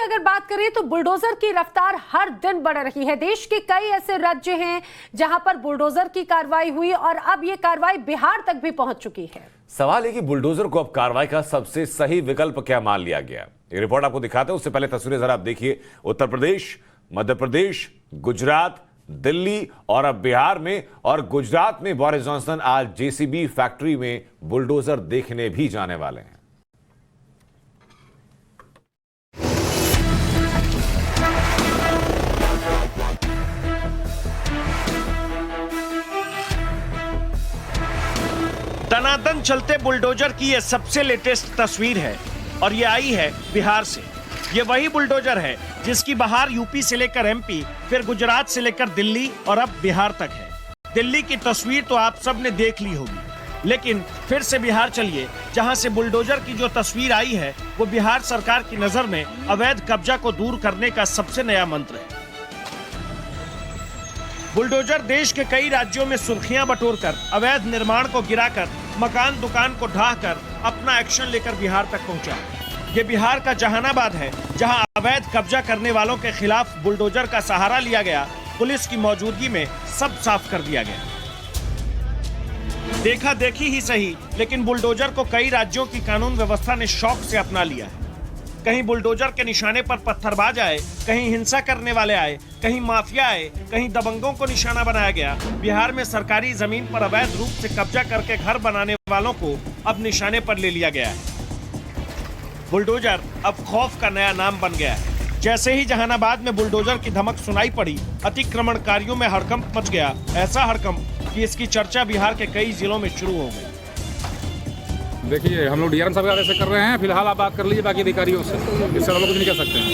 अगर बात करें तो बुलडोजर की रफ्तार हर दिन बढ़ रही है। देश के कई ऐसे राज्य हैं जहां पर बुलडोजर की कार्रवाई हुई और अब ये कार्रवाई बिहार तक भी पहुंच चुकी है। सवाल है कि बुलडोजर को अब कार्रवाई का सबसे सही विकल्प क्या मान लिया गया। ये रिपोर्ट आपको दिखाते हैं, उससे पहले तस्वीरें जरा आप देखिए। उत्तर प्रदेश, मध्य प्रदेश, गुजरात, दिल्ली और अब बिहार में, और गुजरात में बोरिस जॉनसन आज जेसीबी फैक्ट्री में बुलडोजर देखने भी जाने वाले हैं। दनादन चलते बुलडोजर की यह सबसे लेटेस्ट तस्वीर है और ये आई है बिहार से। ये वही बुलडोजर है जिसकी बहार यूपी से लेकर एमपी, फिर गुजरात से लेकर दिल्ली और अब बिहार तक है। दिल्ली की तस्वीर तो आप सब ने देख ली होगी, लेकिन फिर से बिहार चलिए, जहां से बुलडोजर की जो तस्वीर आई है वो बिहार सरकार की नजर में अवैध कब्जा को दूर करने का सबसे नया मंत्र है। बुलडोजर देश के कई राज्यों में सुर्खियां बटोरकर अवैध निर्माण को गिराकर मकान दुकान को ढाकर अपना एक्शन लेकर बिहार तक पहुंचा। ये बिहार का जहानाबाद है, जहां अवैध कब्जा करने वालों के खिलाफ बुलडोजर का सहारा लिया गया। पुलिस की मौजूदगी में सब साफ कर दिया गया। देखा देखी ही सही, लेकिन बुलडोजर को कई राज्यों की कानून व्यवस्था ने शौक से अपना लिया है। कहीं बुलडोजर के निशाने पर पत्थरबाज आए, कहीं हिंसा करने वाले आए, कहीं माफिया आए, कहीं दबंगों को निशाना बनाया गया। बिहार में सरकारी जमीन पर अवैध रूप से कब्जा करके घर बनाने वालों को अब निशाने पर ले लिया गया है। बुलडोजर अब खौफ का नया नाम बन गया है। जैसे ही जहानाबाद में बुलडोजर की धमक सुनाई पड़ी, अतिक्रमणकारियों में हड़कंप मच गया। ऐसा हड़कंप कि इसकी चर्चा बिहार के कई जिलों में शुरू हो गई। देखिए, हम लोग डीआरएम साहब ऐसे कर रहे हैं, फिलहाल आप बात कर लीजिए बाकी अधिकारियों से, इससे हम लोग कुछ नहीं कर सकते हैं।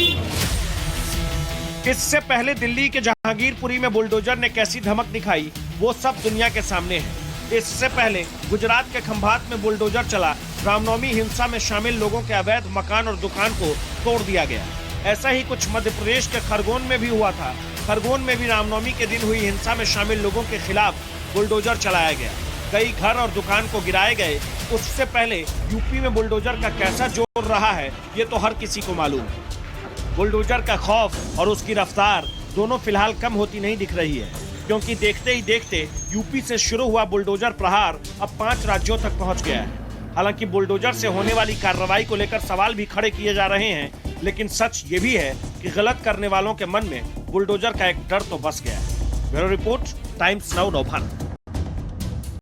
इससे पहले दिल्ली के जहांगीरपुरी में बुलडोजर ने कैसी धमक दिखाई, वो सब दुनिया के सामने है। इससे पहले गुजरात के खंभात में बुलडोजर चला, रामनवमी हिंसा में शामिल लोगों के अवैध मकान और दुकान को तोड़ दिया गया। ऐसा ही कुछ मध्य प्रदेश के खरगोन में भी हुआ था। खरगोन में भी रामनवमी के दिन हुई हिंसा में शामिल लोगों के खिलाफ बुलडोजर चलाया गया। कई घर और दुकान को गिराए गए। उससे पहले यूपी में बुलडोजर का कैसा जोर रहा है, ये तो हर किसी को मालूम है। बुलडोजर का खौफ और उसकी रफ्तार दोनों फिलहाल कम होती नहीं दिख रही है, क्योंकि देखते ही देखते यूपी से शुरू हुआ बुलडोजर प्रहार अब 5 राज्यों तक पहुंच गया है। हालांकि बुलडोजर से होने वाली कार्रवाई को लेकर सवाल भी खड़े किए जा रहे हैं, लेकिन सच ये भी है कि गलत करने वालों के मन में बुलडोजर का एक डर तो बस गया है। Bureau report, times now Navbharat.